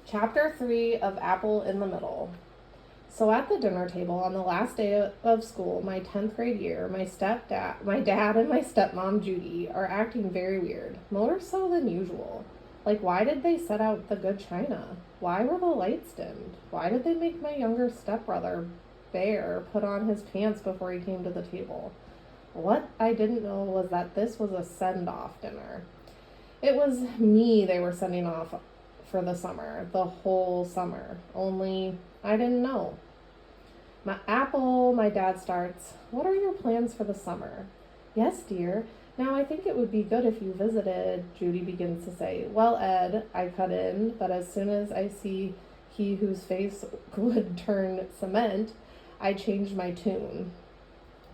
Chapter 3 of Apple in the Middle. So at the dinner table on the last day of school, my 10th grade year, my dad and my stepmom Judy are acting very weird, more so than usual. Like, why did they set out the good china? Why were the lights dimmed? Why did they make my younger stepbrother, Bear, put on his pants before he came to the table? What I didn't know was that this was a send-off dinner. It was me they were sending off for the summer, the whole summer. Only I didn't know. My dad starts, "What are your plans for the summer?" "Yes, dear. Now I think it would be good if you visited," Judy begins to say. "Well, Ed," I cut in, but as soon as I see he whose face would turn cement, I changed my tune.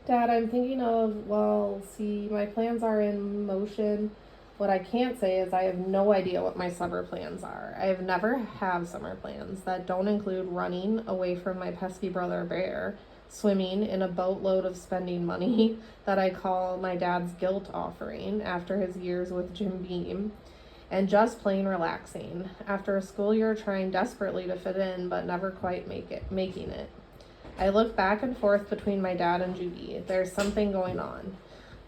"Dad, I'm thinking of, well, see, my plans are in motion. What I can't say is I have no idea what my summer plans are. I have never have summer plans that don't include running away from my pesky brother Bear, swimming in a boatload of spending money that I call my dad's guilt offering after his years with Jim Beam, and just plain relaxing after a school year trying desperately to fit in but never quite making it. I look back and forth between my dad and Judy. There's something going on.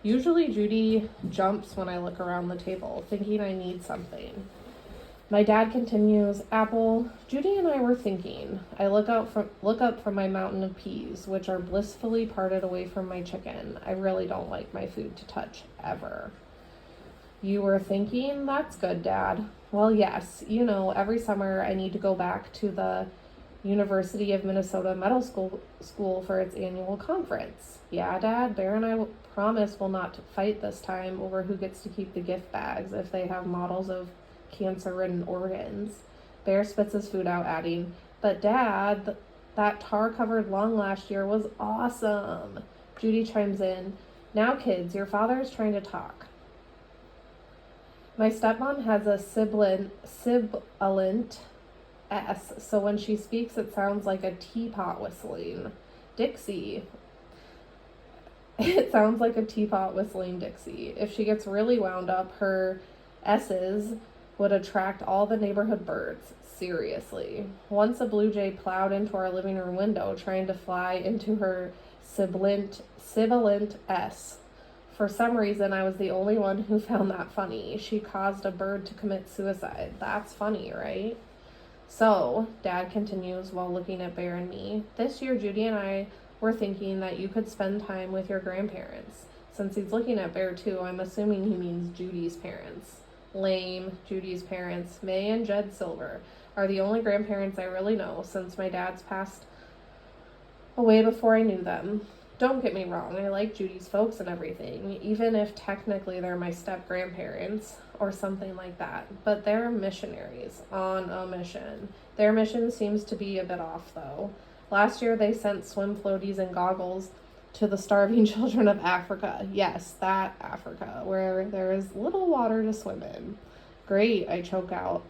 Usually Judy jumps when I look around the table, thinking I need something. My dad continues, "Apple, Judy and I were thinking." I look up from my mountain of peas, which are blissfully parted away from my chicken. I really don't like my food to touch, ever. "You were thinking? That's good, Dad." "Well, yes. Every summer I need to go back to the University of Minnesota Medical School for its annual conference." "Yeah, Dad, Bear and I promise we'll not fight this time over who gets to keep the gift bags if they have models of cancer-ridden organs." Bear spits his food out, adding, "But Dad, that tar-covered lung last year was awesome." Judy chimes in, "Now, kids, your father is trying to talk." My stepmom has a sibilant S, so when she speaks, it sounds like a teapot whistling. Dixie. It sounds like a teapot whistling Dixie. If she gets really wound up, her S's would attract all the neighborhood birds. Seriously. Once a blue jay plowed into our living room window, trying to fly into her sibilant S. For some reason, I was the only one who found that funny. She caused a bird to commit suicide. That's funny, right? "So," Dad continues while looking at Bear and me, "this year Judy and I were thinking that you could spend time with your grandparents." Since he's looking at Bear too, I'm assuming he means Judy's parents. Lame. Judy's parents, May and Jed Silver, are the only grandparents I really know since my dad's passed away before I knew them. Don't get me wrong, I like Judy's folks and everything, even if technically they're my step-grandparents or something like that. But they're missionaries on a mission. Their mission seems to be a bit off, though. Last year they sent swim floaties and goggles to the starving children of Africa. Yes, that Africa, where there is little water to swim in. Great, I choke out.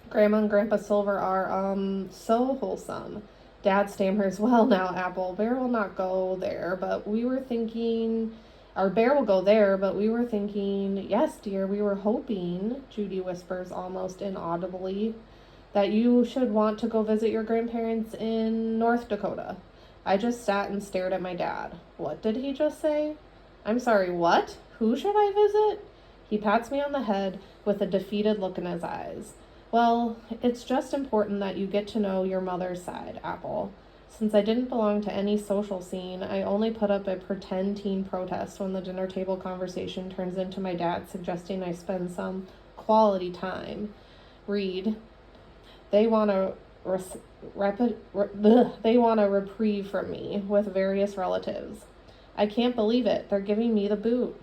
Grandma and Grandpa Silver are, so wholesome. Dad stammers, "Well now, Apple, Bear will not go there, but we were thinking, or Bear will go there, but we were thinking." "Yes, dear, we were hoping," Judy whispers almost inaudibly, "that you should want to go visit your grandparents in North Dakota." I just sat and stared at my dad. What did he just say? "I'm sorry, what? Who should I visit?" He pats me on the head with a defeated look in his eyes. "Well, it's just important that you get to know your mother's side, Apple. Since I didn't belong to any social scene, I only put up a pretend teen protest when the dinner table conversation turns into my dad suggesting I spend some quality time. Read. They want a reprieve from me with various relatives. I can't believe it. They're giving me the boot.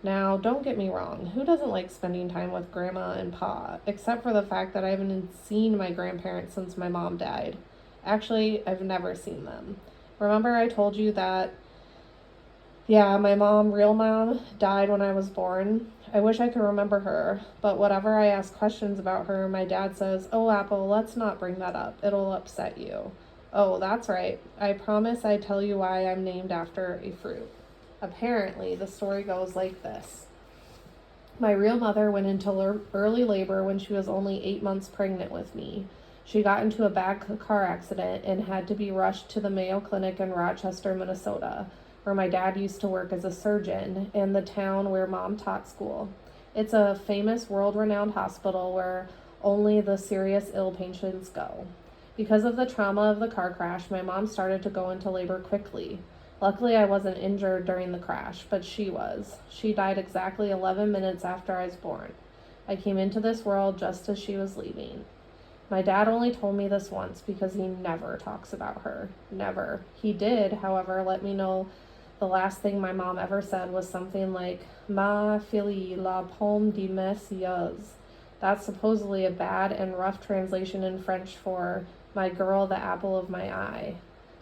Now, don't get me wrong, who doesn't like spending time with Grandma and Pa, except for the fact that I haven't seen my grandparents since my mom died. Actually, I've never seen them. Remember I told you that, yeah, my mom, real mom, died when I was born? I wish I could remember her, but whenever I ask questions about her, my dad says, "Oh, Apple, let's not bring that up. It'll upset you." "Oh, that's right. I promise I tell you why I'm named after a fruit." Apparently, the story goes like this. My real mother went into early labor when she was only 8 months pregnant with me. She got into a bad car accident and had to be rushed to the Mayo Clinic in Rochester, Minnesota, where my dad used to work as a surgeon, and the town where Mom taught school. It's a famous world-renowned hospital where only the serious ill patients go. Because of the trauma of the car crash, my mom started to go into labor quickly. Luckily, I wasn't injured during the crash, but she was. She died exactly 11 minutes after I was born. I came into this world just as she was leaving. My dad only told me this once because he never talks about her. Never. He did, however, let me know the last thing my mom ever said was something like, Ma fille la pomme de mes yeux. That's supposedly a bad and rough translation in French for my girl, the apple of my eye.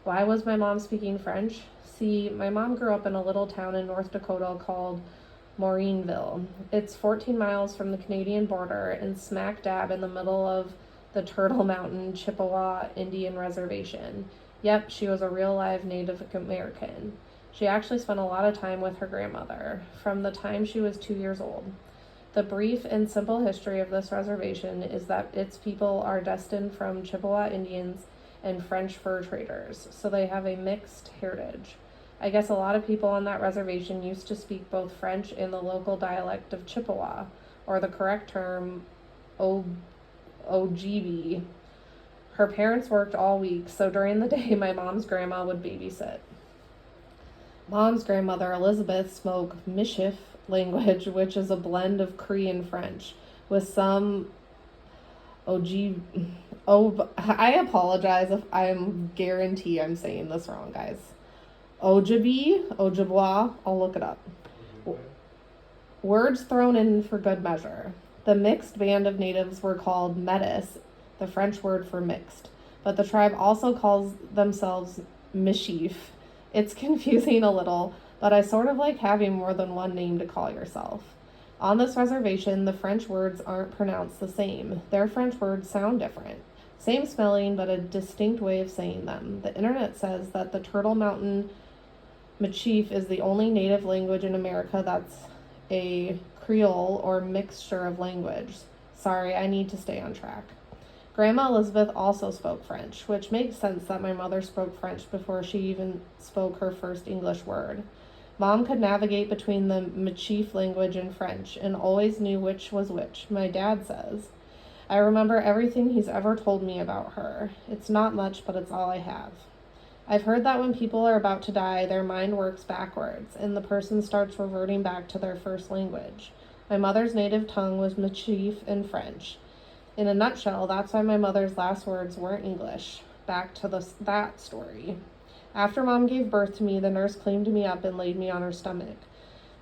Why was my mom speaking French? See, my mom grew up in a little town in North Dakota called Maureenville. It's 14 miles from the Canadian border and smack dab in the middle of the Turtle Mountain Chippewa Indian Reservation. Yep, she was a real live Native American. She actually spent a lot of time with her grandmother from the time she was 2 years old. The brief and simple history of this reservation is that its people are descended from Chippewa Indians and French fur traders, so they have a mixed heritage. I guess a lot of people on that reservation used to speak both French and the local dialect of Chippewa, or the correct term, Ojibwe. Her parents worked all week, so during the day, my mom's grandma would babysit. Mom's grandmother, Elizabeth, spoke Michif language, which is a blend of Cree and French, with some Ojibwe. I apologize if guarantee I'm saying this wrong, guys. Ojibwa, I'll look it up. Words thrown in for good measure. The mixed band of natives were called Metis, the French word for mixed, but the tribe also calls themselves Michif. It's confusing a little, but I sort of like having more than one name to call yourself. On this reservation, the French words aren't pronounced the same. Their French words sound different. Same spelling, but a distinct way of saying them. The internet says that the Turtle Mountain Michif is the only native language in America that's a Creole or mixture of language. Sorry, I need to stay on track. Grandma Elizabeth also spoke French, which makes sense that my mother spoke French before she even spoke her first English word. Mom could navigate between the Michif language and French and always knew which was which, my dad says. I remember everything he's ever told me about her. It's not much, but it's all I have. I've heard that when people are about to die, their mind works backwards, and the person starts reverting back to their first language. My mother's native tongue was Michif and French. In a nutshell, that's why my mother's last words weren't English. Back to that story. After Mom gave birth to me, the nurse cleaned me up and laid me on her stomach.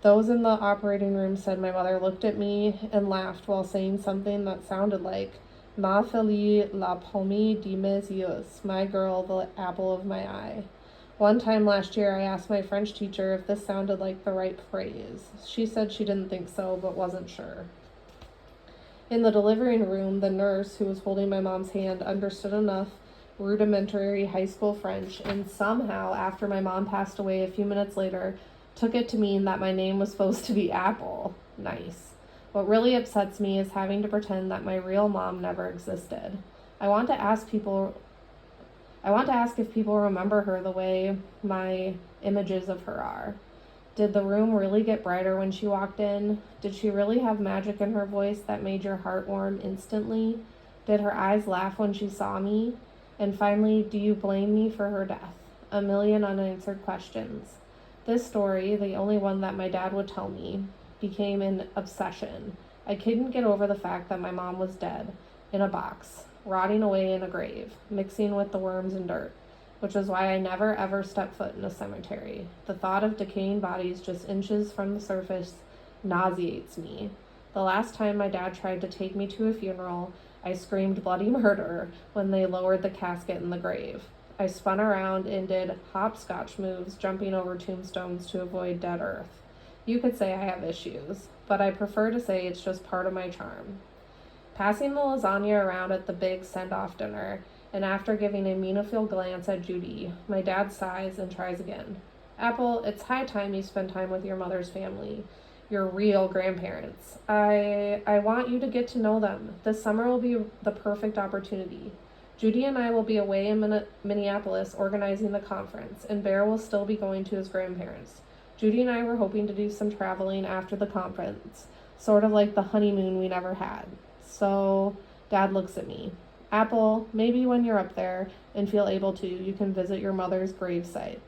Those in the operating room said my mother looked at me and laughed while saying something that sounded like, Ma fille la pomme de mes yeux, my girl, the apple of my eye. One time last year, I asked my French teacher if this sounded like the right phrase. She said she didn't think so, but wasn't sure. In the delivering room, the nurse who was holding my mom's hand understood enough rudimentary high school French, and somehow, after my mom passed away a few minutes later, took it to mean that my name was supposed to be Apple. Nice. What really upsets me is having to pretend that my real mom never existed. I want to ask if people remember her the way my images of her are. Did the room really get brighter when she walked in? Did she really have magic in her voice that made your heart warm instantly? Did her eyes laugh when she saw me? And finally, do you blame me for her death? A million unanswered questions. This story, the only one that my dad would tell me, became an obsession. I couldn't get over the fact that my mom was dead, in a box, rotting away in a grave, mixing with the worms and dirt, which is why I never ever stepped foot in a cemetery. The thought of decaying bodies just inches from the surface nauseates me. The last time my dad tried to take me to a funeral, I screamed bloody murder when they lowered the casket in the grave. I spun around and did hopscotch moves, jumping over tombstones to avoid dead earth. You could say I have issues, but I prefer to say it's just part of my charm. Passing the lasagna around at the big send-off dinner, and after giving a meaningful glance at Judy, my dad sighs and tries again. Apple, it's high time you spend time with your mother's family. your real grandparents. I want you to get to know them. This summer will be the perfect opportunity. Judy and I will be away in Minneapolis organizing the conference, and Bear will still be going to his grandparents. Judy and I were hoping to do some traveling after the conference, sort of like the honeymoon we never had. So Dad looks at me. Apple, maybe when you're up there and feel able to, you can visit your mother's gravesite.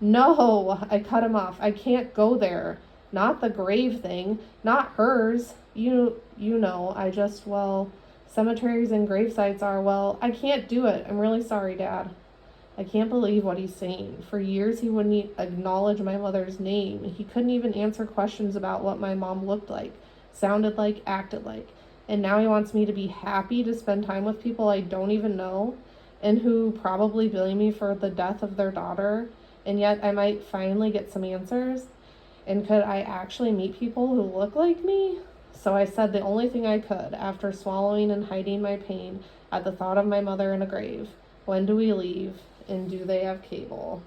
No, I cut him off. I can't go there. Not the grave thing, not hers. You know, cemeteries and gravesites are, I can't do it. I'm really sorry, Dad. I can't believe what he's saying. For years, he wouldn't acknowledge my mother's name. He couldn't even answer questions about what my mom looked like, sounded like, acted like. And now he wants me to be happy to spend time with people I don't even know and who probably blame me for the death of their daughter. And yet I might finally get some answers. And could I actually meet people who look like me? So I said the only thing I could after swallowing and hiding my pain at the thought of my mother in a grave. When do we leave? And do they have cable?